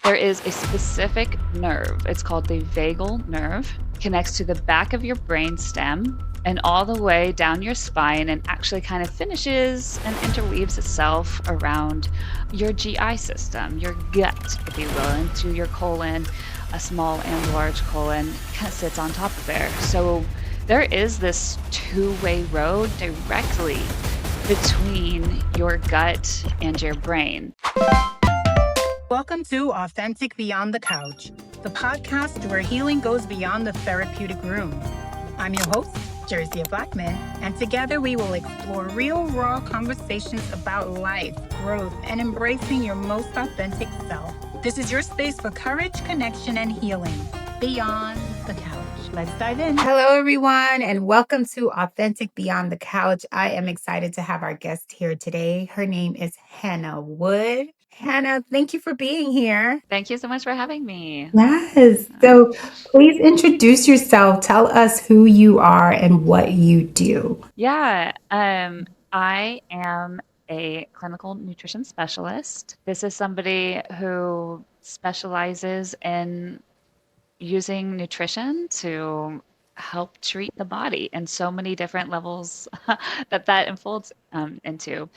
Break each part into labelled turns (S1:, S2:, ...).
S1: There is a specific nerve. It's called the vagal nerve. Connects to the back of your brain stem and all the way down your spine and actually kind of finishes and interweaves itself around your GI system, your gut, if you will, into your colon, a small and large colon kind of sits on top of there. So there is this two-way road directly between your gut and your brain.
S2: Welcome to Authentic Beyond the Couch, the podcast where healing goes beyond the therapeutic room. I'm your host, Jirzia Blackman, and together we will explore real, raw conversations about life, growth, and embracing your most authentic self. This is your space for courage, connection, and healing beyond the couch. Let's dive in. Hello, everyone, and welcome to Authentic Beyond the Couch. I am excited to have our guest here today. Her name is Hannah Wood. Hannah, thank you for being here.
S1: Thank you so much for having me.
S2: Yes. So please introduce yourself. Tell us who you are and what you do.
S1: Yeah, I am a clinical nutrition specialist. This is somebody who specializes in using nutrition to help treat the body in so many different levels that unfolds into.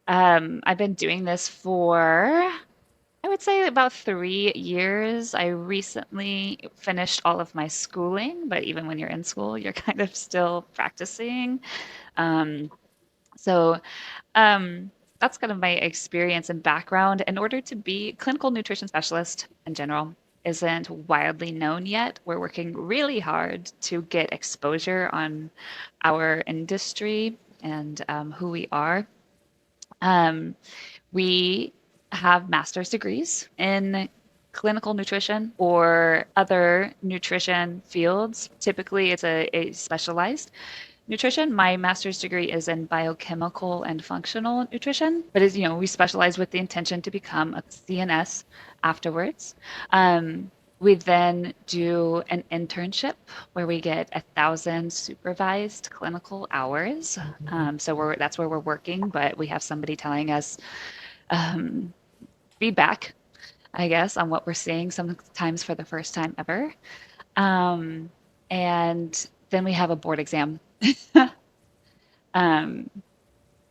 S1: I've been doing this for, I would say, about 3 years. I recently finished all of my schooling, but even when you're in school, you're kind of still practicing. Um, so that's kind of my experience and background. In order to be clinical nutrition specialist in general isn't widely known yet. We're working really hard to get exposure on our industry and who we are. Um, we have master's degrees in clinical nutrition or other nutrition fields. Typically, it's a specialized nutrition. My master's degree is in biochemical and functional nutrition, but as you know, we specialize with the intention to become a CNS afterwards. We then do an internship where we get 1,000 supervised clinical hours. So that's where we're working, but we have somebody telling us feedback, I guess, on what we're seeing sometimes for the first time ever. Um, and then we have a board exam. Um,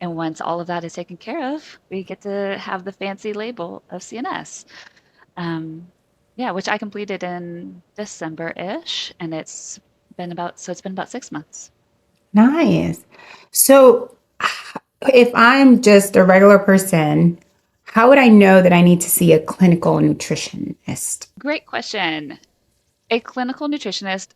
S1: and once all of that is taken care of, we get to have the fancy label of CNS. Um, yeah, which I completed in December-ish, and it's been about 6 months.
S2: Nice. So if I'm just a regular person, how would I know that I need to see a clinical nutritionist?
S1: Great question. A clinical nutritionist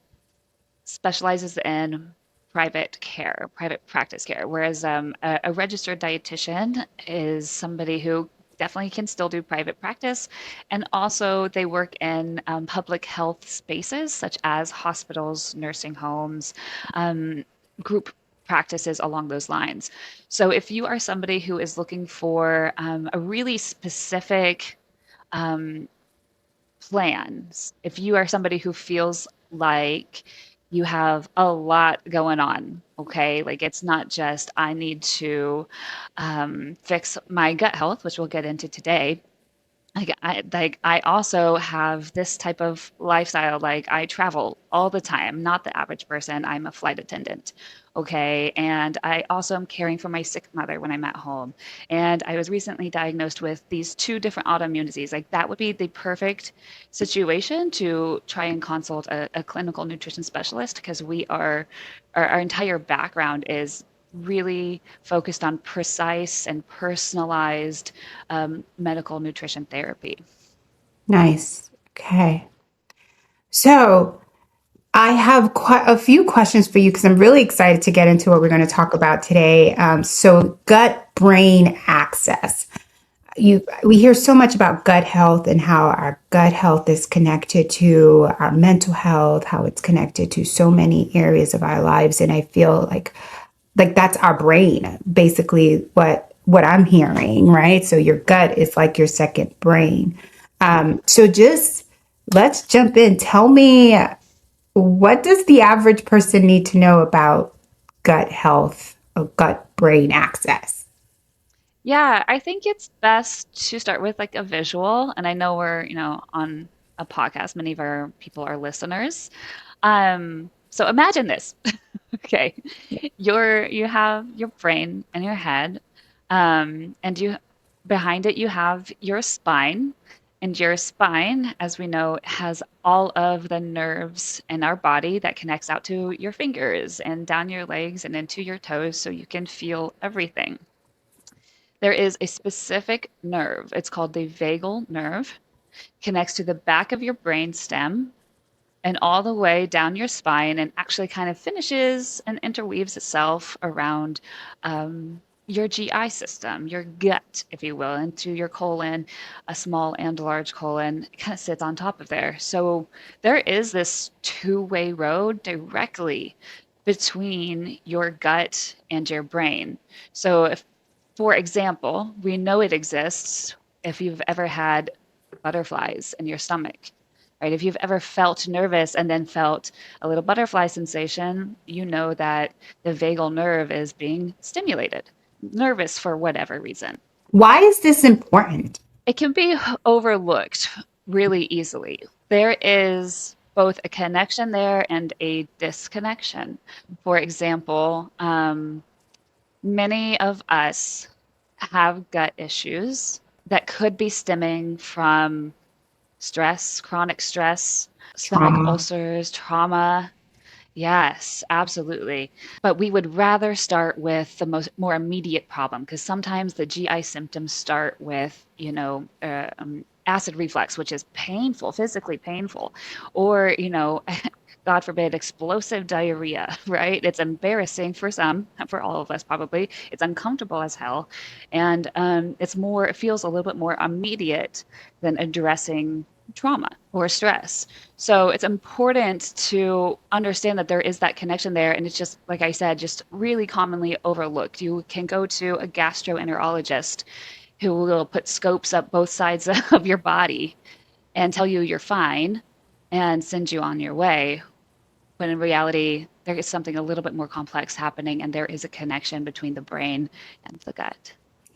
S1: specializes in private care, private practice care, whereas a registered dietitian is somebody who definitely can still do private practice. And also, they work in public health spaces such as hospitals, nursing homes, group practices along those lines. So, if you are somebody who is looking for a really specific um, plans, if you are somebody who feels like you have a lot going on, okay? Like it's not just I need to fix my gut health, which we'll get into today. Like I also have this type of lifestyle. Like I travel all the time, not the average person. I'm a flight attendant, okay? And I also am caring for my sick mother when I'm at home. And I was recently diagnosed with these two different autoimmune diseases. Like that would be the perfect situation to try and consult a clinical nutrition specialist because our entire background is really focused on precise and personalized medical nutrition therapy.
S2: Nice. Okay. So I have quite a few questions for you because I'm really excited to get into what we're going to talk about today. So gut brain axis. We hear so much about gut health and how our gut health is connected to our mental health, how it's connected to so many areas of our lives. And I feel like that's our brain, basically what I'm hearing, right? So your gut is like your second brain. So just let's jump in. Tell me, what does the average person need to know about gut health or gut brain axis?
S1: Yeah, I think it's best to start with like a visual. And I know we're, on a podcast, many of our people are listeners. So imagine this. Okay. You have your brain in your head, and behind it you have your spine. And your spine, as we know, has all of the nerves in our body that connects out to your fingers and down your legs and into your toes so you can feel everything. There is a specific nerve. It's called the vagal nerve, connects to the back of your brain stem and all the way down your spine and actually kind of finishes and interweaves itself around your GI system, your gut, if you will, into your colon, a small and large colon. It kind of sits on top of there. So there is this two-way road directly between your gut and your brain. So if, for example, we know it exists if you've ever had butterflies in your stomach, right? If you've ever felt nervous and then felt a little butterfly sensation, you know that the vagal nerve is being stimulated, nervous for whatever reason.
S2: Why is this important?
S1: It can be overlooked really easily. There is both a connection there and a disconnection. For example, many of us have gut issues that could be stemming from stress, chronic stress, stomach
S2: Trauma.
S1: ulcers, trauma. Yes, absolutely. But we would rather start with the more immediate problem because sometimes the GI symptoms start with, acid reflux, which is painful, physically painful, or, God forbid, explosive diarrhea, right? It's embarrassing for some, for all of us probably. It's uncomfortable as hell. And it feels a little bit more immediate than addressing trauma or stress. So it's important to understand that there is that connection there. And it's just, like I said, just really commonly overlooked. You can go to a gastroenterologist who will put scopes up both sides of your body and tell you you're fine and send you on your way. When in reality, there is something a little bit more complex happening, and there is a connection between the brain and the gut.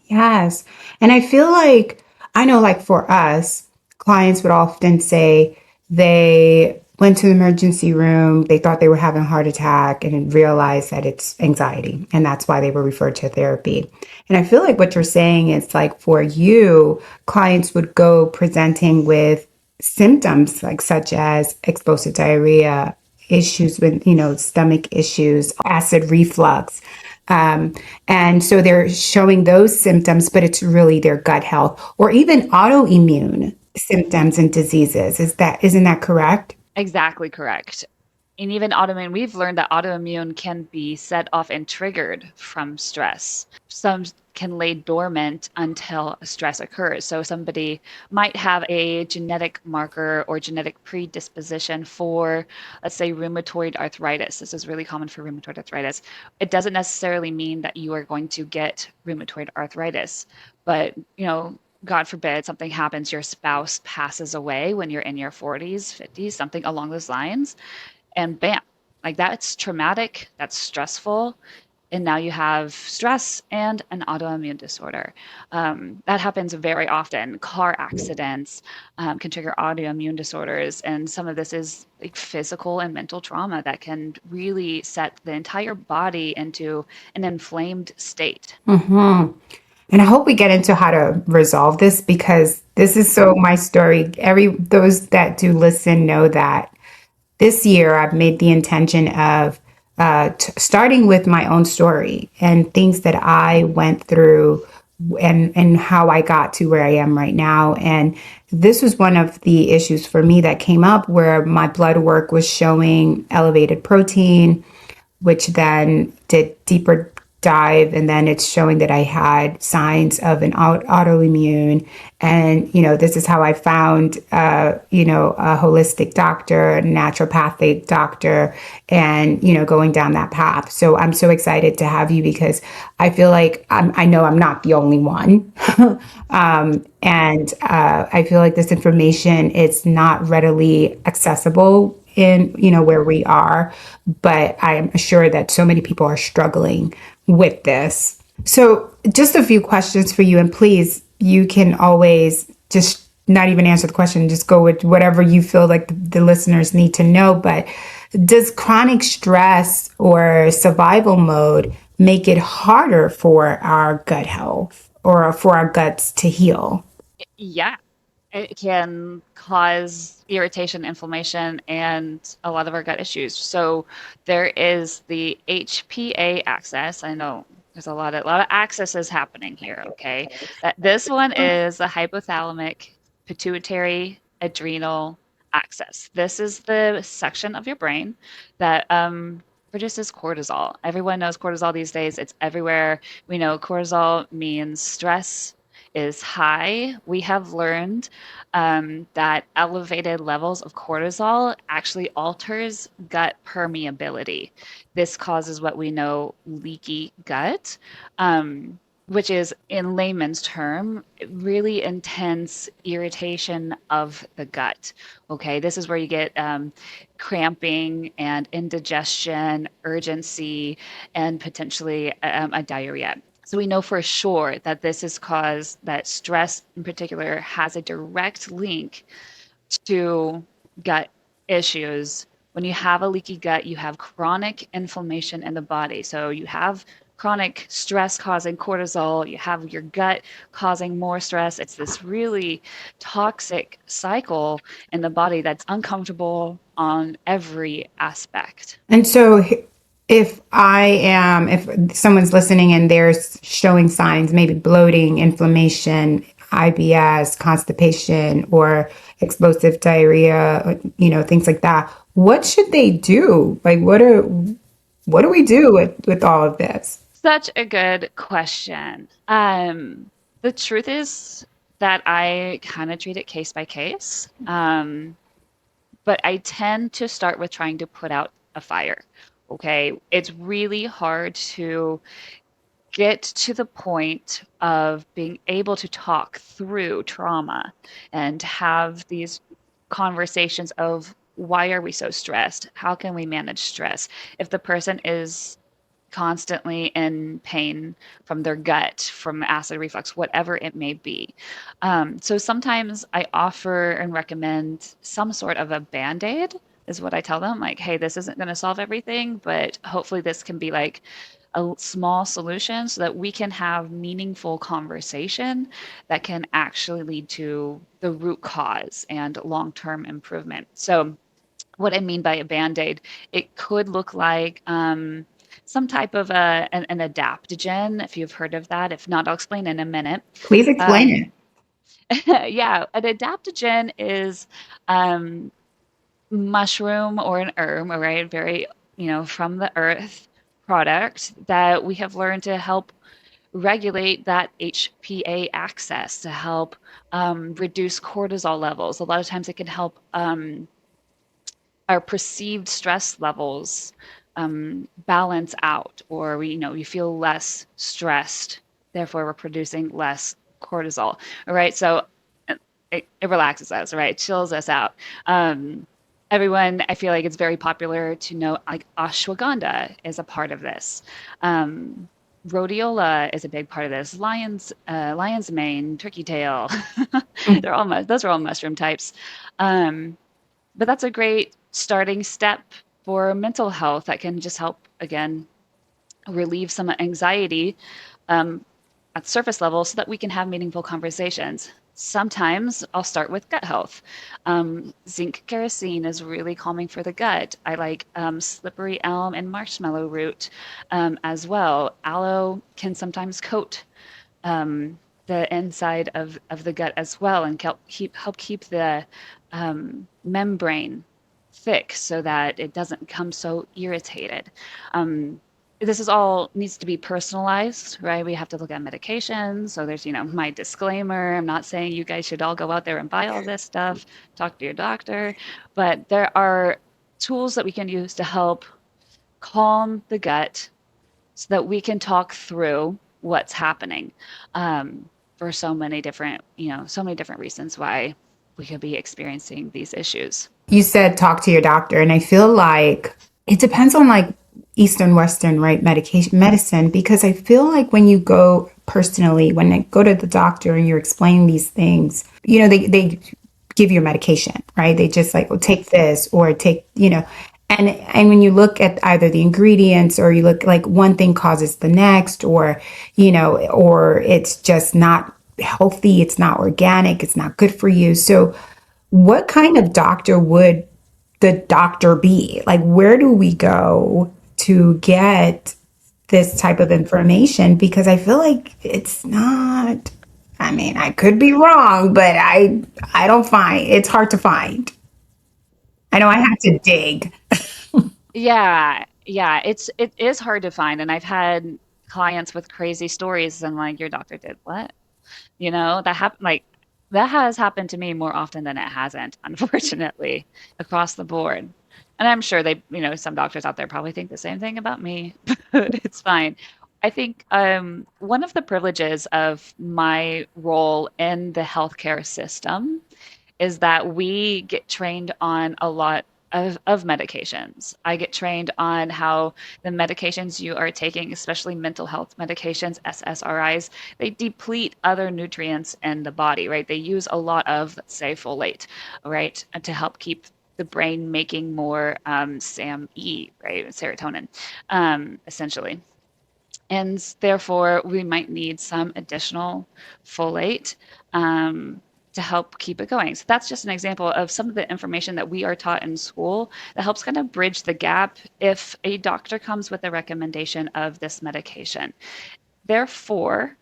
S2: Yes. And I feel like, I know, like for us, clients would often say they went to the emergency room, they thought they were having a heart attack, and then realized that it's anxiety. And that's why they were referred to therapy. And I feel like what you're saying is like for you, clients would go presenting with symptoms like such as explosive diarrhea, issues with, stomach issues, acid reflux. Um, and so they're showing those symptoms, but it's really their gut health or even autoimmune symptoms and diseases. Isn't that correct?
S1: Exactly correct. And even autoimmune, we've learned that autoimmune can be set off and triggered from stress. Some can lay dormant until a stress occurs. So somebody might have a genetic marker or genetic predisposition for, let's say, rheumatoid arthritis. This is really common for rheumatoid arthritis. It doesn't necessarily mean that you are going to get rheumatoid arthritis, but God forbid something happens, your spouse passes away when you're in your 40s, 50s, something along those lines, and bam, like that's traumatic, that's stressful. And now you have stress and an autoimmune disorder. That happens very often. Car accidents can trigger autoimmune disorders. And some of this is like physical and mental trauma that can really set the entire body into an inflamed state.
S2: Hmm. And I hope we get into how to resolve this because this is so my story. Those that do listen know that this year I've made the intention of starting with my own story and things that I went through and how I got to where I am right now. And this was one of the issues for me that came up where my blood work was showing elevated protein, which then did deeper dive, and then it's showing that I had signs of an autoimmune. And this is how I found a holistic doctor, a naturopathic doctor, and going down that path. So I'm so excited to have you because I feel like I know I'm not the only one. And I feel like this information is not readily accessible in where we are, but I am sure that so many people are struggling with this. So, just a few questions for you, and please, you can always just not even answer the question, just go with whatever you feel like the listeners need to know. But does chronic stress or survival mode make it harder for our gut health or for our guts to heal?
S1: Yeah, it can cause irritation, inflammation, and a lot of our gut issues. So there is the HPA axis. I know there's a lot of accesses happening here, okay? That this one is the hypothalamic pituitary adrenal axis. This is the section of your brain that produces cortisol. Everyone knows cortisol these days. It's everywhere. We know cortisol means stress is high. We have learned that elevated levels of cortisol actually alters gut permeability. This causes what we know leaky gut, which is, in layman's term, really intense irritation of the gut. Okay, this is where you get cramping and indigestion, urgency, and potentially a diarrhea. So we know for sure that this is cause that stress in particular has a direct link to gut issues. When you have a leaky gut, you have chronic inflammation in the body. So you have chronic stress causing cortisol, you have your gut causing more stress. It's this really toxic cycle in the body that's uncomfortable on every aspect.
S2: And so, if someone's listening and they're showing signs, maybe bloating, inflammation, IBS, constipation, or explosive diarrhea, things like that, what should they do? Like, what do we do with all of this?
S1: Such a good question. The truth is that I kind of treat it case by case, but I tend to start with trying to put out a fire. Okay, it's really hard to get to the point of being able to talk through trauma and have these conversations of why are we so stressed? How can we manage stress? If the person is constantly in pain from their gut, from acid reflux, whatever it may be. So sometimes I offer and recommend some sort of a band-aid, is what I tell them. Like, hey, this isn't going to solve everything, but hopefully this can be like a small solution so that we can have meaningful conversation that can actually lead to the root cause and long-term improvement. So what I mean by a band-aid, it could look like some type of an adaptogen, if you've heard of that. If not, I'll explain in a minute.
S2: Please explain
S1: Um,
S2: it.
S1: yeah, an adaptogen is um, mushroom or an herb, right? Very, from the earth product that we have learned to help regulate that HPA axis to help reduce cortisol levels. A lot of times it can help our perceived stress levels balance out, or we feel less stressed, therefore we're producing less cortisol. All right, so it relaxes us, right? Chills us out. Everyone, I feel like it's very popular to know, like ashwagandha is a part of this. Um, Rhodiola is a big part of this. Lion's mane, turkey tail, those are all mushroom types. Um, but that's a great starting step for mental health that can just help, again, relieve some anxiety um, at surface level so that we can have meaningful conversations. Sometimes I'll start with gut health. Zinc kerosene is really calming for the gut. I like slippery elm and marshmallow root as well. Aloe can sometimes coat the inside of the gut as well and help keep the membrane thick so that it doesn't become so irritated. Um, this is all needs to be personalized, right? We have to look at medications. So there's, my disclaimer. I'm not saying you guys should all go out there and buy all this stuff. Talk to your doctor. But there are tools that we can use to help calm the gut so that we can talk through what's happening for so many different reasons why we could be experiencing these issues.
S2: You said talk to your doctor, and I feel like it depends on like Eastern Western, right, medication medicine, because I feel like when you go personally, when I go to the doctor and you're explaining these things, they give you a medication, right? They just like, oh, take this or take, and when you look at either the ingredients or you look like one thing causes the next, or or it's just not healthy, it's not organic, it's not good for you. So what kind of doctor would the doctor be? Like, where do we go to get this type of information? Because I feel like it's not, I mean, I could be wrong, but I don't find it's hard to find. I know I have to dig.
S1: Yeah, yeah, it is hard to find, and I've had clients with crazy stories, and like, your doctor did what? That has happened to me more often than it hasn't, unfortunately, across the board. And I'm sure some doctors out there probably think the same thing about me, but it's fine. I think one of the privileges of my role in the healthcare system is that we get trained on a lot of medications. I get trained on how the medications you are taking, especially mental health medications, SSRIs, they deplete other nutrients in the body, right? They use a lot of, let's say, folate, right, to help keep the brain making more SAMe, right, serotonin, essentially. And therefore, we might need some additional folate um, to help keep it going. So that's just an example of some of the information that we are taught in school that helps kind of bridge the gap if a doctor comes with a recommendation of this medication. Therefore,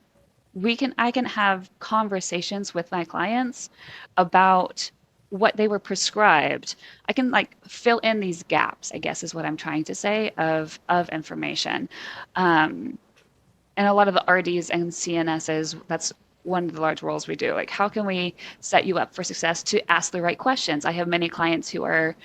S1: I can have conversations with my clients about what they were prescribed. I can like fill in these gaps, I guess is what I'm trying to say, of information. Um, and a lot of the RDs and CNSs, that's one of the large roles we do. Like, how can we set you up for success to ask the right questions? I have many clients who are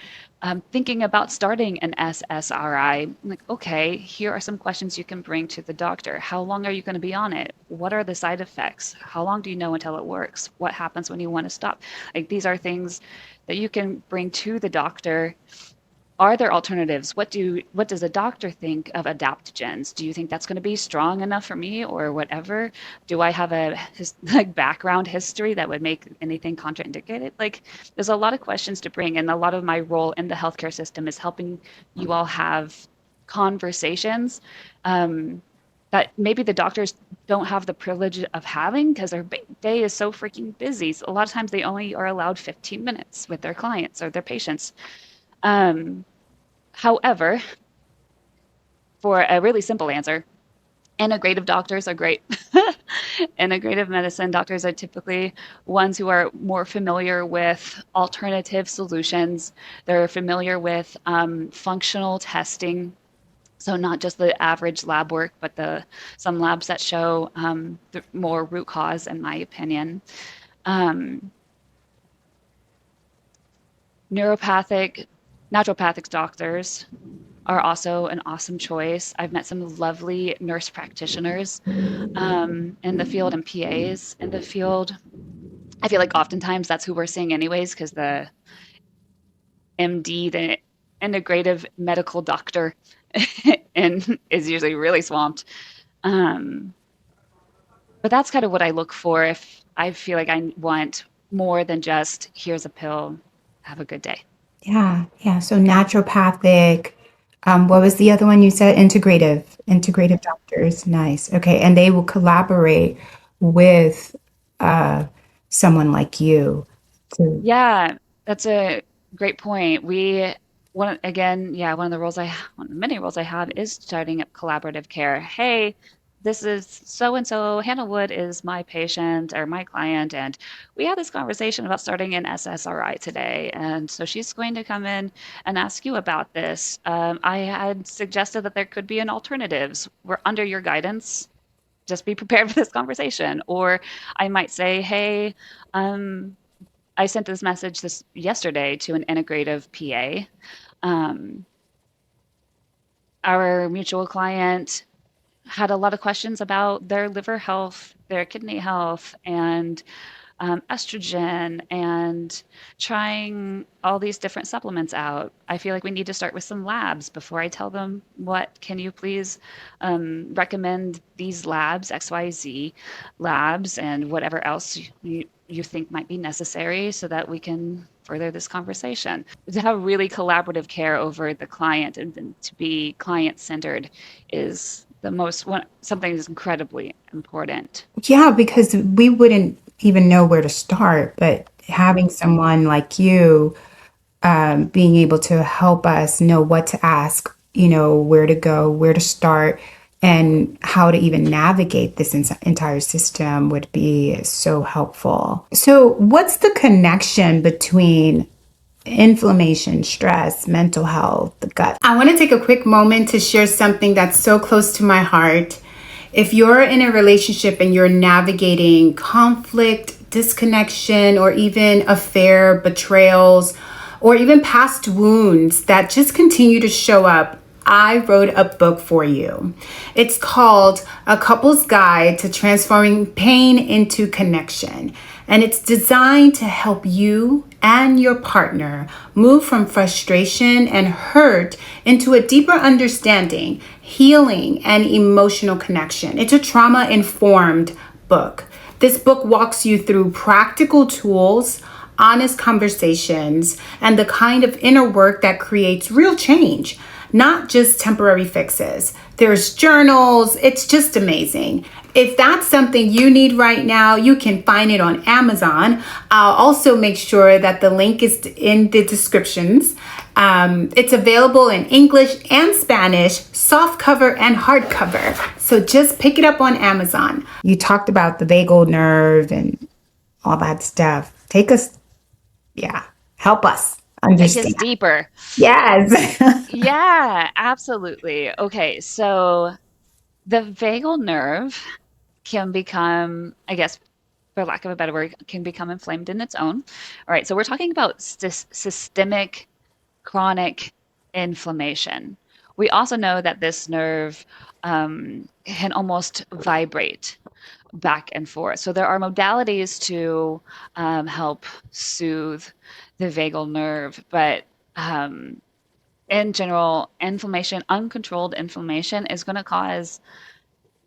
S1: thinking about starting an SSRI. I'm like, okay, here are some questions you can bring to the doctor. How long are you going to be on it? What are the side effects? How long do you know until it works? What happens when you want to stop? Like, these are things that you can bring to the doctor. Are there alternatives? What does a doctor think of adaptogens? Do you think that's going to be strong enough for me or whatever? Do I have like background history that would make anything contraindicated? Like, there's a lot of questions to bring, and a lot of my role in the healthcare system is helping you all have conversations that maybe the doctors don't have the privilege of having because their day is so freaking busy. So a lot of times they only are allowed 15 minutes with their clients or their patients. Um, However, for a really simple answer, integrative doctors are great. Integrative medicine doctors are typically ones who are more familiar with alternative solutions. They're familiar with functional testing. So not just the average lab work, but some labs that show the more root cause, in my opinion. Um, Neuropathic, naturopathic doctors are also an awesome choice. I've met some lovely nurse practitioners in the field and PAs in the field. I feel like oftentimes that's who we're seeing anyways, because the MD, the integrative medical doctor, and is usually really swamped. Um, but that's kind of what I look for if I feel like I want more than just here's a pill, have a good day.
S2: Yeah, yeah. So naturopathic. What was the other one you said? Integrative doctors. Nice. Okay, and they will collaborate with uh, someone like you. To
S1: Yeah, that's a great point. One of the one of the many roles I have is starting up collaborative care. Hey, this is so and so. Hannah Wood is my patient or my client, and we had this conversation about starting an SSRI today. And so she's going to come in and ask you about this. I had suggested that there could be an alternatives. We're under your guidance. Just be prepared for this conversation. Or I might say, hey, um, I sent this message this yesterday to an integrative PA. Um, our mutual client had a lot of questions about their liver health, their kidney health, and estrogen and trying all these different supplements out. I feel like we need to start with some labs before I tell them, what can you please recommend these labs, XYZ labs, and whatever else you think might be necessary so that we can further this conversation. To have really collaborative care over the client and to be client centered is the most one, something that's incredibly important.
S2: Yeah, because we wouldn't even know where to start, but having someone like you being able to help us know what to ask, where to go, where to start, and how to even navigate this entire system would be so helpful. So, what's the connection between inflammation, stress, mental health, the gut? I want to take a quick moment to share something that's so close to my heart. If you're in a relationship and you're navigating conflict, disconnection, or even affair, betrayals, or even past wounds that just continue to show up, I wrote a book for you. It's called A Couple's Guide to Transforming Pain into Connection. And it's designed to help you and your partner move from frustration and hurt into a deeper understanding, healing, and emotional connection. It's a trauma-informed book. This book walks you through practical tools, honest conversations, and the kind of inner work that creates real change, not just temporary fixes. There's journals. It's just amazing. If that's something you need right now, you can find it on Amazon. I'll also make sure that the link is in the descriptions. It's available in English and Spanish, soft cover and hardcover. So just pick it up on Amazon. You talked about the vagal nerve and all that stuff. Help us
S1: Take us
S2: understand.
S1: deeper.
S2: Yes.
S1: Yeah, absolutely. Okay, so the vagal nerve can become, I guess, for lack of a better word, can become inflamed in its own. All right, so we're talking about systemic chronic inflammation. We also know that this nerve can almost vibrate back and forth. So there are modalities to help soothe the vagal nerve, but in general, inflammation, uncontrolled inflammation, is going to cause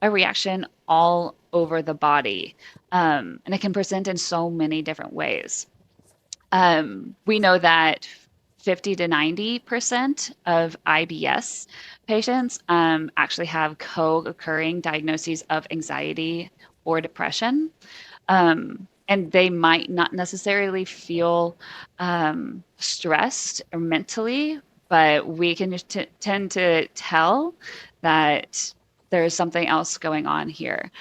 S1: a reaction all over the body. And it can present in so many different ways. We know that 50 to 90% of IBS patients actually have co-occurring diagnoses of anxiety or depression. And they might not necessarily feel stressed or mentally, but we can tend to tell that there's something else going on here.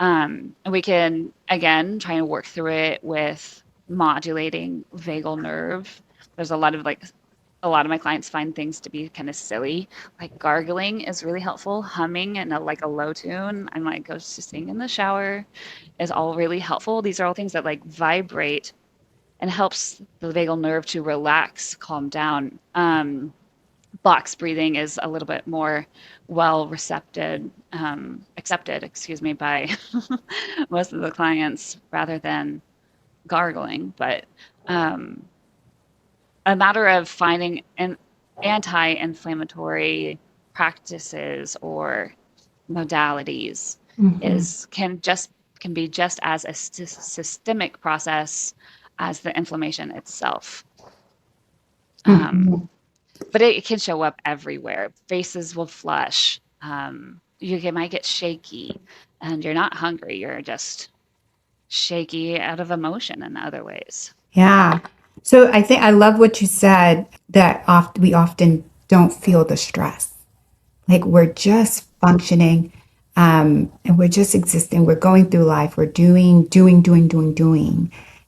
S1: And we can, again, try and work through it with modulating vagal nerve. There's a lot of my clients find things to be kind of silly, like gargling is really helpful. Humming and like a low tune, I might go to sing in the shower, is all really helpful. These are all things that like vibrate and helps the vagal nerve to relax, calm down. Box breathing is a little bit more accepted, excuse me, by most of the clients rather than gargling. But um, a matter of finding an anti-inflammatory practices or modalities
S2: Mhm.
S1: is can be just as a systemic process as the inflammation itself.
S2: Mhm.
S1: But it can show up everywhere. Faces will flush. Might get shaky, and you're not hungry. You're just shaky out of emotion in other ways.
S2: Yeah. So I think I love what you said that we often don't feel the stress. Like we're just functioning and we're just existing. We're going through life. We're doing.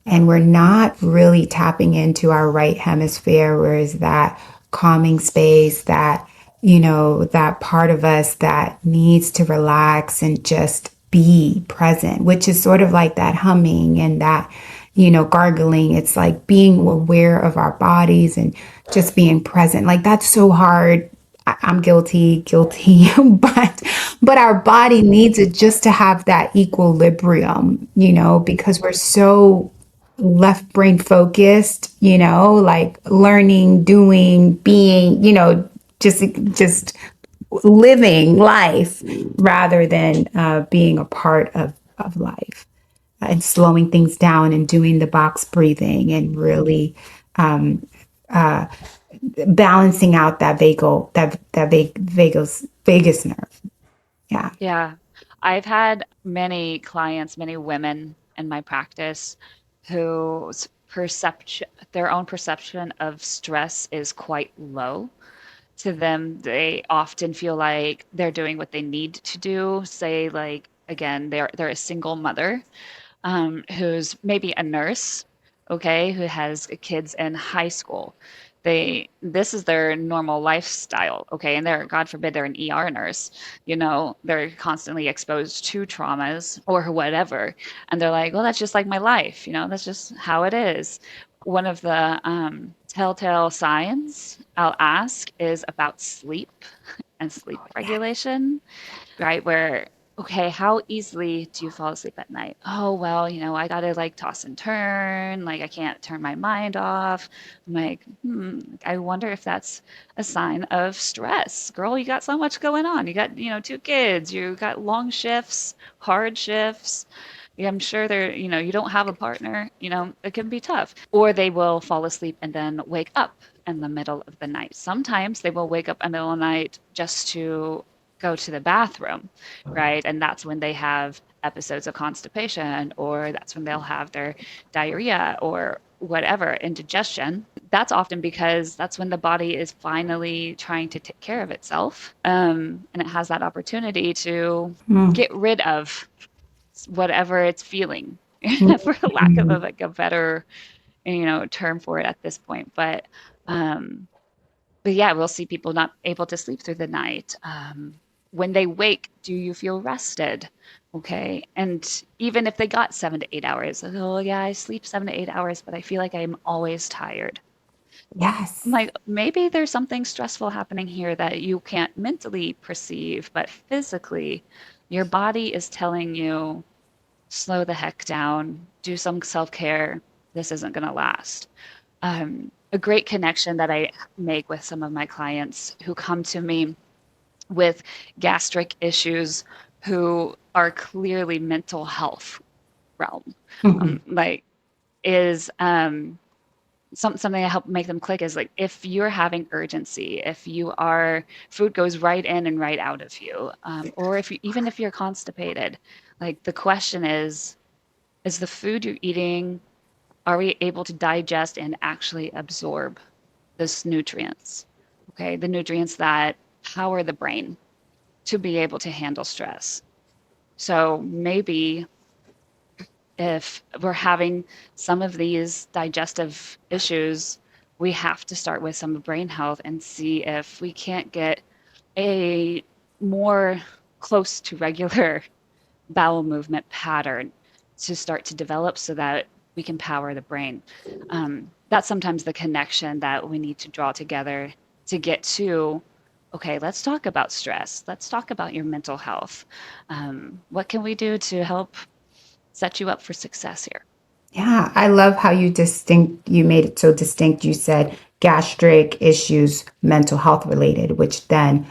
S2: And we're not really tapping into our right hemisphere, where is that calming space, that part of us that needs to relax and just be present, which is sort of like that humming and that, gargling. It's like being aware of our bodies and just being present. Like that's so hard. I'm guilty, but our body needs it just to have that equilibrium, because we're so left brain focused, like learning, doing, being, just living life rather than being a part of life and slowing things down and doing the box breathing and really balancing out that vagus nerve. Yeah.
S1: Yeah. I've had many clients, many women in my practice whose perception, their own perception of stress is quite low. To them, they often feel like they're doing what they need to do. Say, like, again, they're a single mother who's maybe a nurse, okay, who has kids in high school. This is their normal lifestyle, okay, and they're, God forbid, they're an ER nurse, they're constantly exposed to traumas or whatever, and they're like, well, that's just like my life, that's just how it is. One of the telltale signs I'll ask is about sleep and sleep regulation, right? Where, okay, how easily do you fall asleep at night? Oh, well, I gotta like toss and turn, like I can't turn my mind off. I'm like, I wonder if that's a sign of stress. Girl, you got so much going on. You got, two kids, you got long shifts, hard shifts. Yeah, I'm sure you don't have a partner, it can be tough. Or they will fall asleep and then wake up in the middle of the night. Sometimes they will wake up in the middle of the night just to go to the bathroom, right? And that's when they have episodes of constipation, or that's when they'll have their diarrhea or whatever, indigestion. That's often because that's when the body is finally trying to take care of itself. And it has that opportunity to
S2: Mm.
S1: get rid of whatever it's feeling, for lack of
S2: Mhm.
S1: like a better, term for it at this point. Um, but yeah, we'll see people not able to sleep through the night. When they wake, do you feel rested? Okay. And even if they got 7 to 8 hours, oh, yeah, I sleep 7 to 8 hours, but I feel like I'm always tired. I'm
S2: Yes.
S1: like, maybe there's something stressful happening here that you can't mentally perceive, but physically, your body is telling you, slow the heck down, do some self care. This isn't going to last. A great connection that I make with some of my clients who come to me with gastric issues who are clearly mental health realm,
S2: Mhm.
S1: like is something I help make them click is like if you're having urgency, if you are food goes right in and right out of you, or if you, even if you're constipated, like the question is the food you're eating, are we able to digest and actually absorb those nutrients? Okay, the nutrients that power the brain to be able to handle stress. So maybe if we're having some of these digestive issues, we have to start with some brain health and see if we can't get a more close to regular bowel movement pattern to start to develop so that we can power the brain. That's sometimes the connection that we need to draw together to get to, okay, let's talk about stress. Let's talk about your mental health. What can we do to help set you up for success here?
S2: Yeah, I love how you made it so distinct. You said gastric issues, mental health related, which then,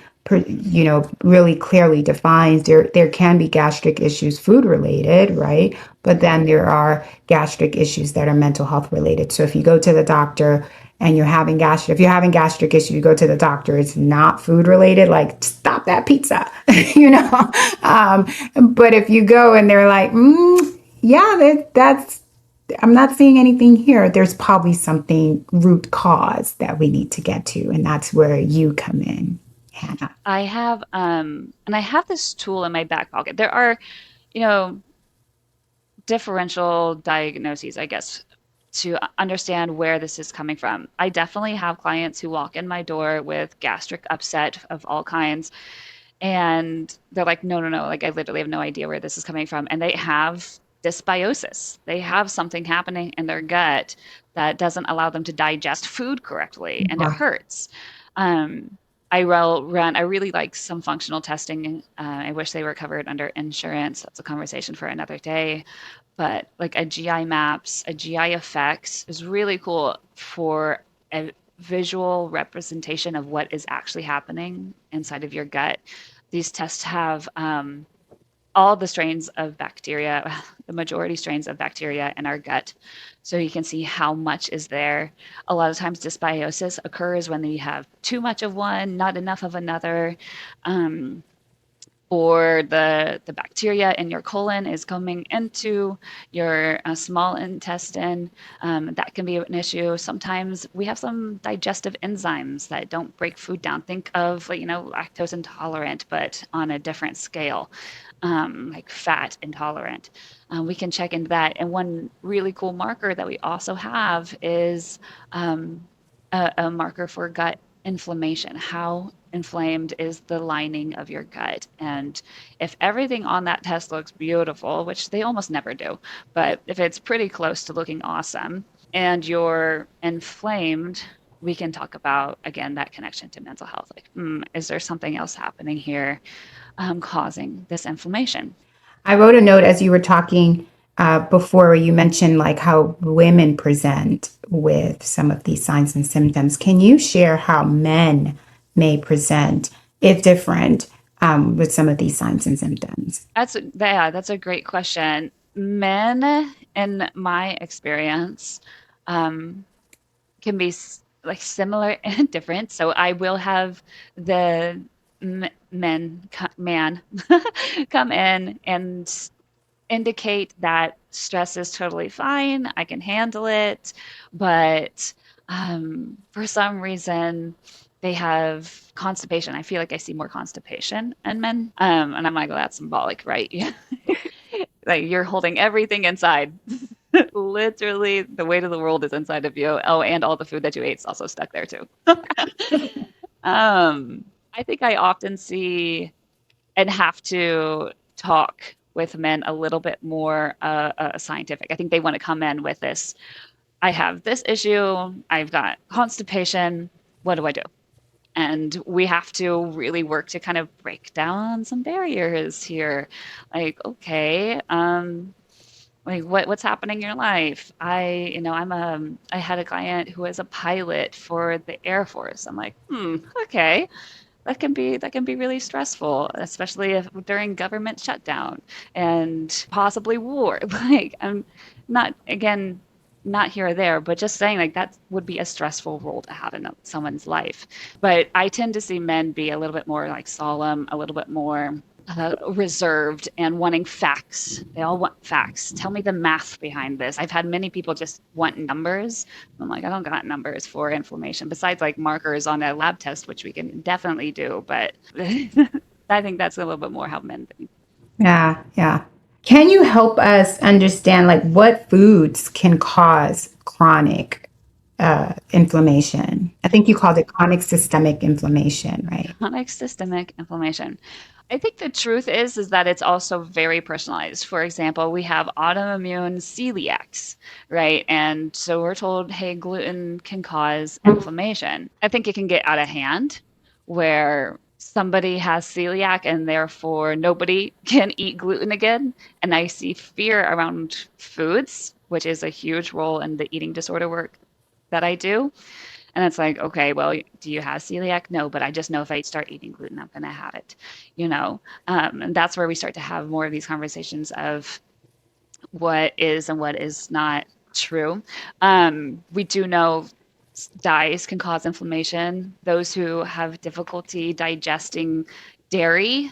S2: really clearly defines there can be gastric issues food related, right? But then there are gastric issues that are mental health related. So if you go to the doctor and if you're having gastric issues, you go to the doctor, it's not food related, like stop that pizza, you know? Um, but if you go and they're like, yeah, that's I'm not seeing anything here. There's probably something root cause that we need to get to, and that's where you come in, Hannah.
S1: I have this tool in my back pocket. There are, you know, differential diagnoses, I guess, to understand where this is coming from. I definitely have clients who walk in my door with gastric upset of all kinds, and they're like, no, no, no, like I literally have no idea where this is coming from. And they have dysbiosis. They have something happening in their gut that doesn't allow them to digest food correctly, and it
S2: Right.
S1: hurts. Um, I really like some functional testing. I wish they were covered under insurance. That's a conversation for another day. But like a GI maps, a GI effects is really cool for a visual representation of what is actually happening inside of your gut. These tests have all the strains of bacteria, the majority strains of bacteria in our gut. So you can see how much is there. A lot of times dysbiosis occurs when you have too much of one, not enough of another. Um, or the bacteria in your colon is coming into your small intestine. That can be an issue. Sometimes we have some digestive enzymes that don't break food down. Think of like, lactose intolerant, but on a different scale, like fat intolerant. We can check into that. And one really cool marker that we also have is a marker for gut inflammation. How inflamed is the lining of your gut? And if everything on that test looks beautiful, which they almost never do, but if it's pretty close to looking awesome and you're inflamed, we can talk about again that connection to mental health. Like, is there something else happening here causing this inflammation?
S2: I wrote a note as you were talking before where you mentioned like how women present with some of these signs and symptoms. Can you share how men may present, if different, with some of these signs and symptoms?
S1: That's a great question. Men, in my experience, um, can be like similar and different. So I will have the man come in and indicate that stress is totally fine. I can handle it, but for some reason they have constipation. I feel like I see more constipation in men, and I'm like, well, that's symbolic, right? Yeah, like you're holding everything inside. Literally, the weight of the world is inside of you. Oh, and all the food that you ate is also stuck there too. I think I often see and have to talk with men a little bit more scientific. I think they want to come in with this. I have this issue. I've got constipation. What do I do? And we have to really work to kind of break down some barriers here. Like, okay, like what's happening in your life? I had a client who was a pilot for the Air Force. I'm like, okay, that can be really stressful, especially if during government shutdown and possibly war. Like I'm not again not here or there, but just saying like that would be a stressful role to have in someone's life. But I tend to see men be a little bit more like solemn, a little bit more reserved and wanting facts. They all want facts. Tell me the math behind this. I've had many people just want numbers. I'm like, I don't got numbers for inflammation besides like markers on a lab test, which we can definitely do. But I think that's a little bit more how men think.
S2: Yeah, yeah. Can you help us understand like what foods can cause chronic inflammation? I think you called it chronic systemic inflammation, right?
S1: Chronic systemic inflammation. I think the truth is that it's also very personalized. For example, we have autoimmune celiacs, right? And so we're told, hey, gluten can cause inflammation. I think it can get out of hand where somebody has celiac and therefore nobody can eat gluten again. And I see fear around foods, which is a huge role in the eating disorder work that I do. And it's like, okay, well, do you have celiac? No, but I just know if I start eating gluten, I'm going to have it, you know? And that's where we start to have more of these conversations of what is and what is not true. We do know dyes can cause inflammation. Those who have difficulty digesting dairy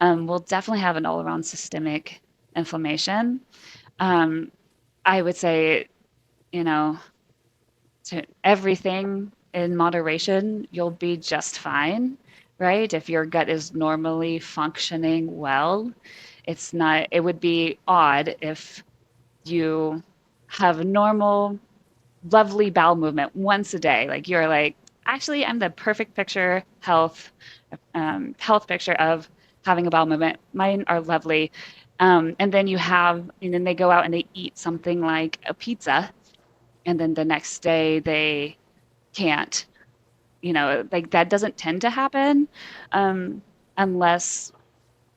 S1: will definitely have an all around systemic inflammation. Um, I would say, you know, to everything in moderation, you'll be just fine, right? If your gut is normally functioning well, it would be odd if you have normal, lovely bowel movement once a day. Like you're like, actually, I'm the perfect health picture of having a bowel movement. Mine are lovely. And then they go out and they eat something like a pizza, and then the next day they can't. like that doesn't tend to happen um, unless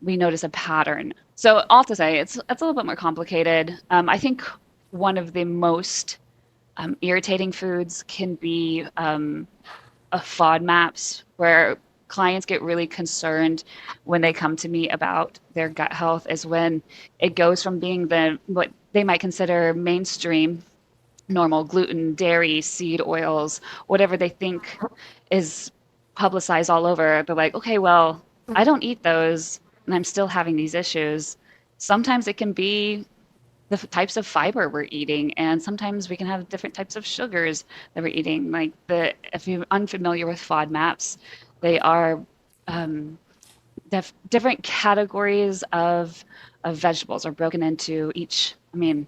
S1: we notice a pattern. So all to say, it's a little bit more complicated. I think one of the most irritating foods can be FODMAPs, where clients get really concerned when they come to me about their gut health, is when it goes from being the what they might consider mainstream normal gluten, dairy, seed oils, whatever they think is publicized all over. They're like, okay, well, I don't eat those and I'm still having these issues. Sometimes it can be the types of fiber we're eating, and sometimes we can have different types of sugars that we're eating. Like if you're unfamiliar with FODMAPs, they are um, different categories of vegetables are broken into each. I mean,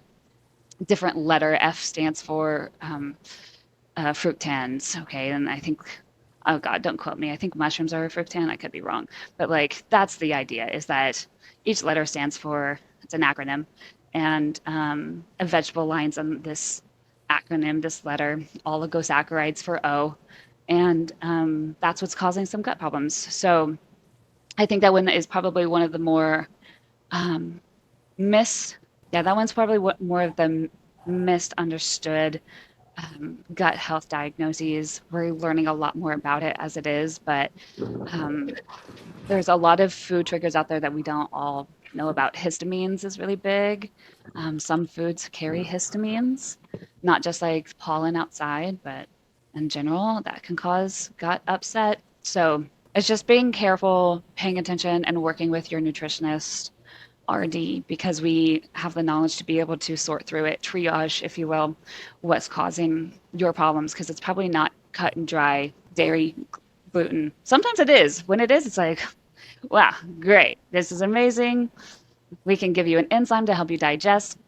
S1: different letter. F stands for fructans. Okay, and I think, oh God, don't quote me. I think mushrooms are a fructan. I could be wrong, but like that's the idea, is that each letter stands for, it's an acronym, and a vegetable lines on this acronym, this letter, oligosaccharides for O, and that's what's causing some gut problems. So I think that one is probably one of the more um, mis. Yeah, that one's probably what more of the misunderstood gut health diagnoses. We're learning a lot more about it as it is, but um, there's a lot of food triggers out there that we don't all know about. Histamines is really big. Some foods carry histamines, not just like pollen outside, but in general, that can cause gut upset. So it's just being careful, paying attention, and working with your nutritionist RD, because we have the knowledge to be able to sort through it, triage, if you will, what's causing your problems, because it's probably not cut and dry dairy, gluten. Sometimes it is. When it is, it's like, wow, great. This is amazing. We can give you an enzyme to help you digest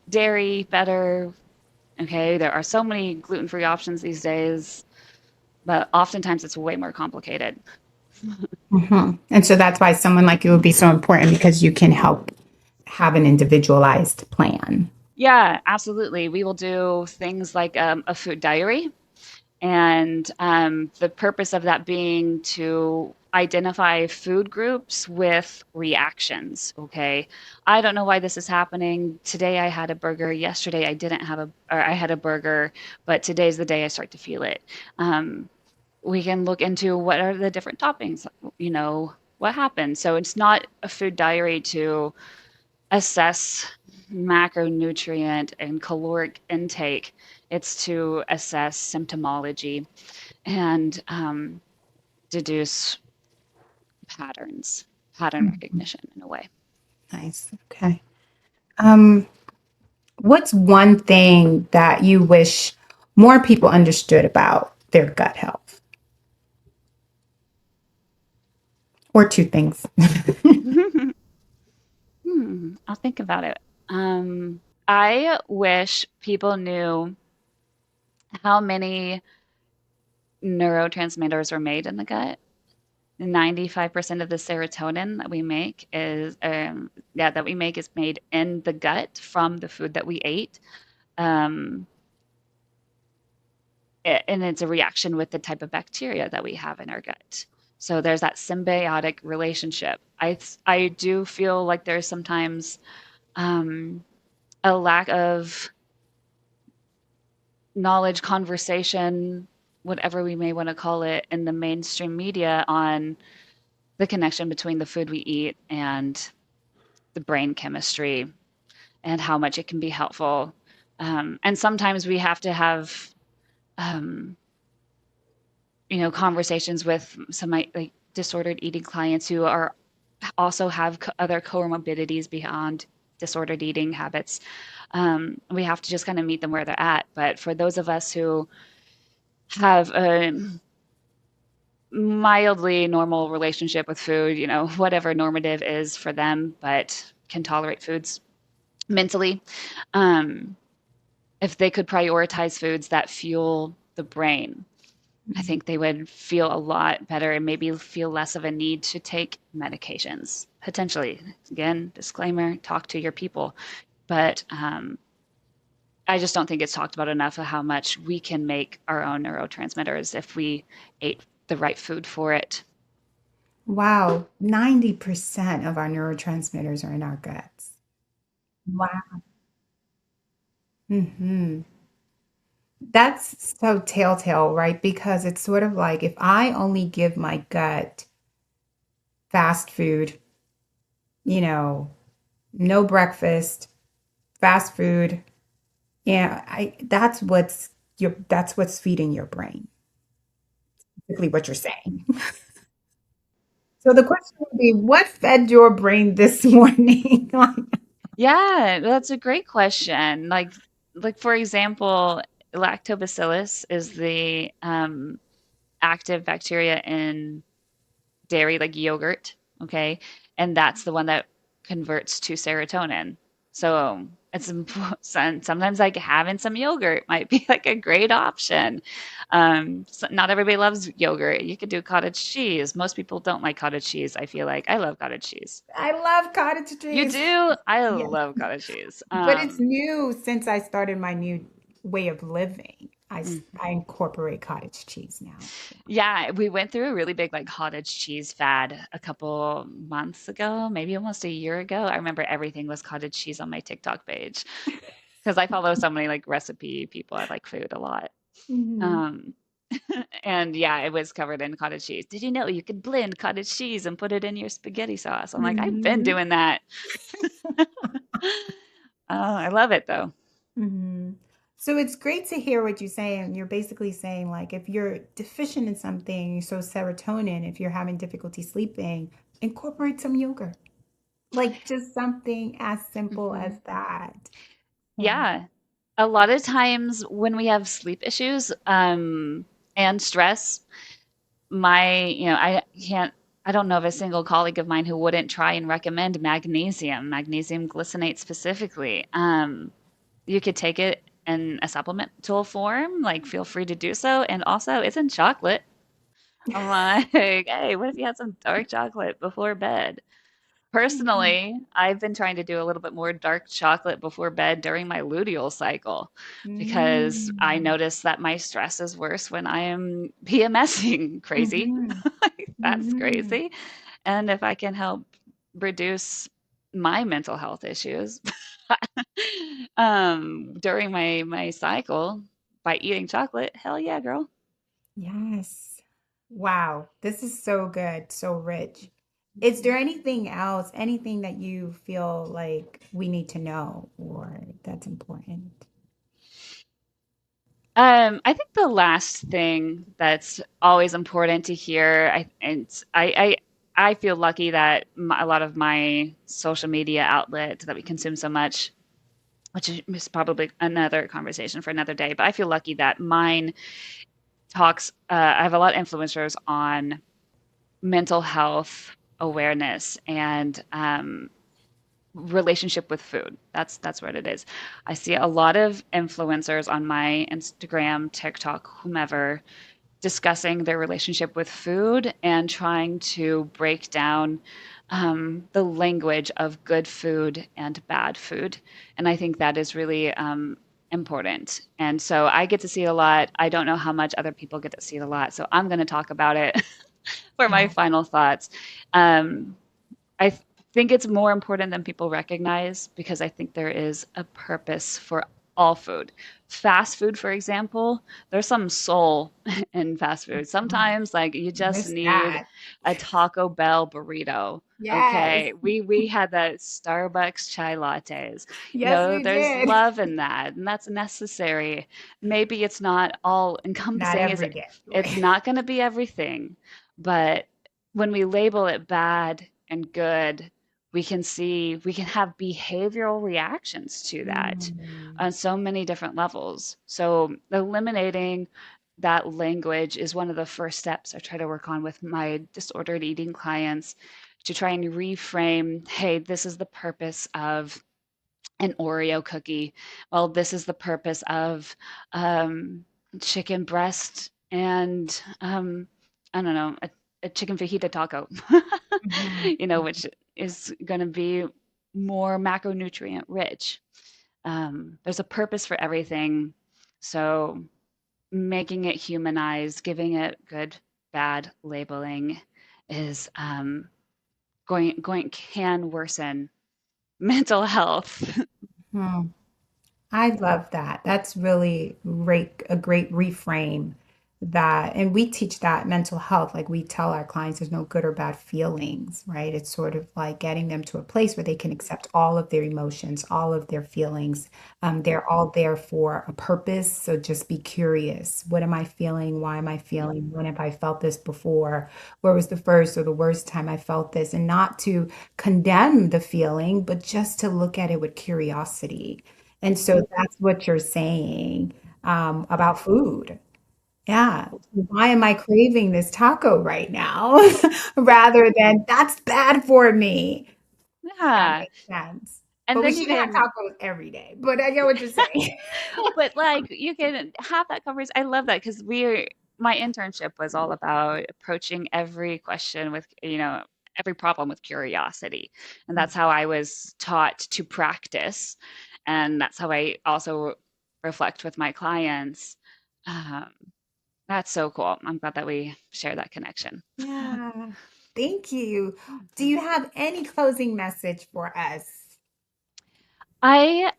S1: dairy better. Okay, there are so many gluten-free options these days, but oftentimes it's way more complicated.
S2: And so that's why someone like you would be so important because you can help have an individualized plan.
S1: Yeah, absolutely. We will do things like a food diary. And the purpose of that being to identify food groups with reactions. Okay. I don't know why this is happening. Today I had a burger. Yesterday I didn't have or I had a burger, but today's the day I start to feel it. Um, we can look into what are the different toppings, what happened. So it's not a food diary to assess macronutrient and caloric intake. It's to assess symptomology and deduce patterns, pattern recognition in a way.
S2: Nice. Okay. Um, what's one thing that you wish more people understood about their gut health? Or two things.
S1: I'll think about it. I wish people knew how many neurotransmitters are made in the gut. 95% of the serotonin that we make is made in the gut from the food that we ate. Um, and it's a reaction with the type of bacteria that we have in our gut. So there's that symbiotic relationship. I do feel like there's sometimes um, a lack of knowledge, conversation, whatever we may want to call it, in the mainstream media on the connection between the food we eat and the brain chemistry and how much it can be helpful. And sometimes we have to have um, conversations with some like disordered eating clients who are also have other comorbidities beyond disordered eating habits. We have to just kind of meet them where they're at. But for those of us who have a mildly normal relationship with food, whatever normative is for them, but can tolerate foods mentally, um, if they could prioritize foods that fuel the brain, I think they would feel a lot better and maybe feel less of a need to take medications. Potentially, again, disclaimer: talk to your people. But I just don't think it's talked about enough of how much we can make our own neurotransmitters if we ate the right food for it.
S2: Wow, 90% of our neurotransmitters are in our guts. Wow. Hmm. That's so telltale, right? Because it's sort of like if I only give my gut fast food, you know, no breakfast, fast food, yeah, that's what's feeding your brain, basically what you're saying. So the question would be, what fed your brain this morning?
S1: Yeah, that's a great question. Like for example, lactobacillus is the active bacteria in dairy, like yogurt, okay? And that's the one that converts to serotonin. So it's important. Sometimes like having some yogurt might be like a great option. So not everybody loves yogurt. You could do cottage cheese. Most people don't like cottage cheese. I feel like I love cottage cheese.
S2: I love cottage
S1: You
S2: cheese.
S1: do? I
S2: Yes.
S1: love cottage cheese.
S2: But it's new since I started my new way of living.
S1: Mhm.
S2: I incorporate cottage cheese now.
S1: Yeah, we went through a really big like cottage cheese fad a couple months ago, maybe almost a year ago. I remember everything was cottage cheese on my TikTok page because I follow so many like recipe people. I like food a lot.
S2: Hmm.
S1: Um, and yeah, it was covered in cottage cheese. Did you know you could blend cottage cheese and put it in your spaghetti sauce? I'm like, I've been
S2: Hmm.
S1: doing that. I love it though.
S2: Hmm. So it's great to hear what you're saying. You're basically saying like if you're deficient in something, so serotonin, if you're having difficulty sleeping, incorporate some yogurt. Like just something as simple as
S1: Mhm.
S2: that. Yeah.
S1: Yeah. A lot of times when we have sleep issues, and stress, I don't know of a single colleague of mine who wouldn't try and recommend magnesium glycinate specifically. You could take it in a supplemental form, like feel free to do so. And also, it's in chocolate. I'm like, hey, what if you had some dark chocolate before bed?
S2: Mhm.
S1: Personally, I've been trying to do a little bit more dark chocolate before bed during my luteal cycle because I
S2: Mm.
S1: notice that my stress is worse when I am PMSing crazy.
S2: Mhm.
S1: That's
S2: Mhm.
S1: crazy. And if I can help reduce my mental health issues during my cycle by eating chocolate, hell yeah, girl.
S2: Yes. Wow. This is so good, so rich. Is there anything else, anything that you feel like we need to know or that's important?
S1: I think the last thing that's always important to hear, I feel lucky that a lot of my social media outlet that we consume so much, which is probably another conversation for another day, but I feel lucky that mine talks. I have a lot of influencers on mental health awareness and relationship with food. That's what it is. I see a lot of influencers on my Instagram, TikTok, whomever discussing their relationship with food and trying to break down the language of good food and bad food. And I think that is really important. And so I get to see it a lot. I don't know how much other people get to see it a lot. So I'm going to talk about it for my
S2: Yeah.
S1: final thoughts. Um, I think it's more important than people recognize because I think there is a purpose for all food. Fast food, for example, there's some soul in fast food.
S2: Mm.
S1: Sometimes, like, you just
S2: Miss
S1: need
S2: that.
S1: a Taco Bell burrito.
S2: Yes.
S1: Okay, we had that Starbucks chai lattes.
S2: Yes, we
S1: There's
S2: did.
S1: love in that, and that's necessary. Maybe it's not all
S2: Not
S1: encompassing.
S2: every day.
S1: It's
S2: Right.
S1: not going to be everything, but when we label it bad and good, we can have behavioral reactions to that
S2: Mm.
S1: on so many different levels. So eliminating that language is one of the first steps I try to work on with my disordered eating clients to try and reframe, hey, this is the purpose of an Oreo cookie. Well, this is the purpose of um, chicken breast and I don't know, a chicken fajita taco,
S2: Mhm.
S1: which is going to be more macronutrient rich. There's a purpose for everything. So making it humanized, giving it good, bad labeling is going can worsen mental health.
S2: Hmm. I love that. That's really great, a great reframe that, and we teach that mental health. Like we tell our clients there's no good or bad feelings, right? It's sort of like getting them to a place where they can accept all of their emotions, all of their feelings. They're all there for a purpose. So just be curious. What am I feeling? Why am I feeling? When have I felt this before? Where was the first or the worst time I felt this? And not to condemn the feeling, but just to look at it with curiosity. And so that's what you're saying about food. Yeah. Why am I craving this taco right now? Rather than that's bad for me. That
S1: Yeah.
S2: makes sense.
S1: And
S2: But we
S1: then you
S2: shouldn't have
S1: can
S2: tacos every day. But I get what you're saying.
S1: but like you can have that conversation. I love that because my internship was all about approaching every question with, every problem with curiosity. And that's how I was taught to practice. And that's how I also reflect with my clients. Um, that's so cool. I'm glad that we share that connection.
S2: Yeah. Thank you. Do
S1: Mhm.
S2: you have any closing message for us?
S1: I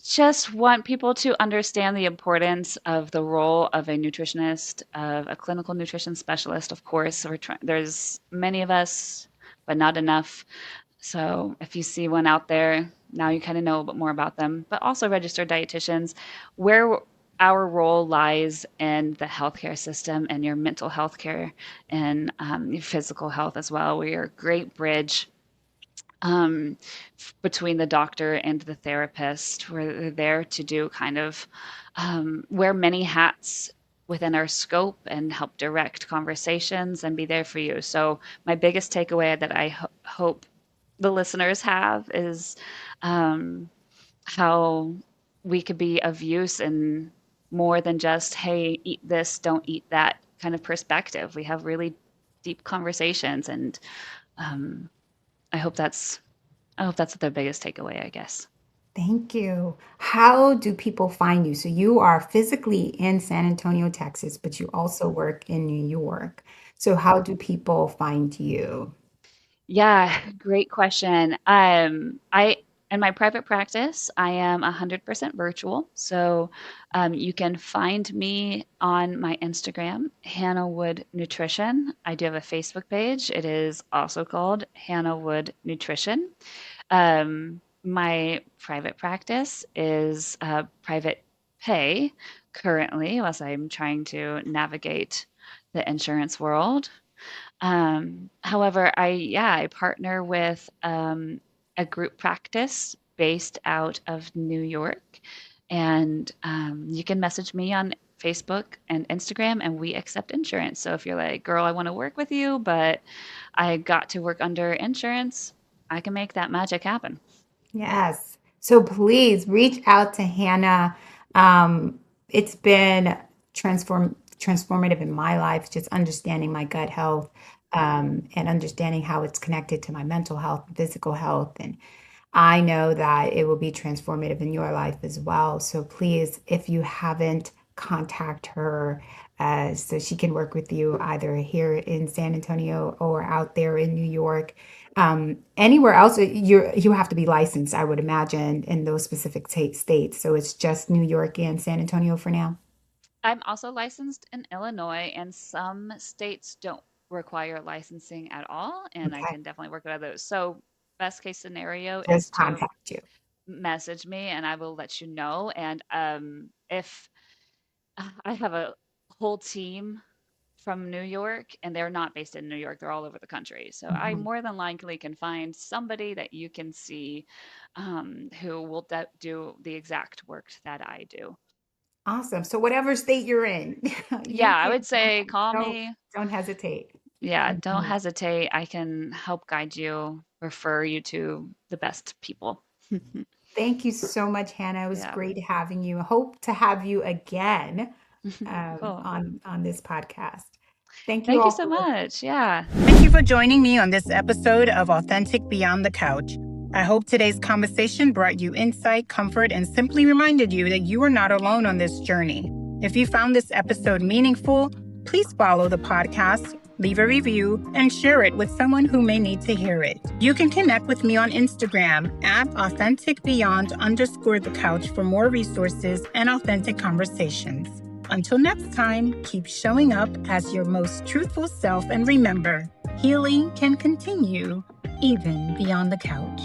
S1: just want people to understand the importance of the role of a nutritionist, of a clinical nutrition specialist. Of course, there's many of us, but not enough. So if you see one out there, now you kind of know a bit more about them. But also registered dietitians, where our role lies in the healthcare system and your mental health care and your physical health as well. We are a great bridge um, between the doctor and the therapist. We're there to do kind of wear many hats within our scope and help direct conversations and be there for you. So, my biggest takeaway that I hope the listeners have is um, how we could be of use in more than just, hey, eat this, don't eat that kind of perspective. We have really deep conversations, and um, I hope that's I hope that's the biggest takeaway, I guess.
S2: Thank you. How do people find you? So you are physically in San Antonio, Texas, but you also work in New York. So how do people find you?
S1: Yeah, great question. I in my private practice, I am 100% virtual. So you can find me on my Instagram, Hannah Wood Nutrition. I do have a Facebook page. It is also called Hannah Wood Nutrition. My private practice is private pay currently, as I'm trying to navigate the insurance world. However, I partner with a group practice based out of New York, and you can message me on Facebook and Instagram, and we accept insurance. So if you're like, girl, I want to work with you, but I got to work under insurance, I can make that magic happen.
S2: Yes. So please reach out to Hannah. It's been transformative in my life, just understanding my gut health, and understanding how it's connected to my mental health, physical health, and I know that it will be transformative in your life as well. So please, if you haven't, contact her so she can work with you either here in San Antonio or out there in New York. Anywhere else, you have to be licensed, I would imagine, in those specific states. So it's just New York and San Antonio for now.
S1: I'm also licensed in Illinois, and some states don't require licensing at all, and I
S2: Okay,
S1: can definitely work with those. So, best case scenario is
S2: just
S1: to
S2: contact you.
S1: message me, and I will let you know. And if I have a whole team from New York, and they're not based in New York, they're all over the country. So, I
S2: Mhm.
S1: more than likely can find somebody that you can see who will do the exact work that I do.
S2: Awesome. So whatever state you're in,
S1: Yeah,
S2: you
S1: I
S2: can
S1: would say call
S2: don't
S1: me.
S2: don't hesitate.
S1: Yeah,
S2: Let
S1: don't
S2: me know.
S1: hesitate. I can help guide you, refer you to the best people.
S2: Thank you so much, Hannah. It was
S1: Yeah.
S2: great having you. Hope to have you again
S1: Cool.
S2: on this podcast. Thank you
S1: Thank you
S2: all
S1: so
S2: for listening.
S1: much. Yeah.
S2: Thank you for joining me on this episode of Authentic Beyond the Couch. I hope today's conversation brought you insight, comfort, and simply reminded you that you are not alone on this journey. If you found this episode meaningful, please follow the podcast, leave a review, and share it with someone who may need to hear it. You can connect with me on Instagram at authenticbeyond_the couch for more resources and authentic conversations. Until next time, keep showing up as your most truthful self, and remember, healing can continue even beyond the couch.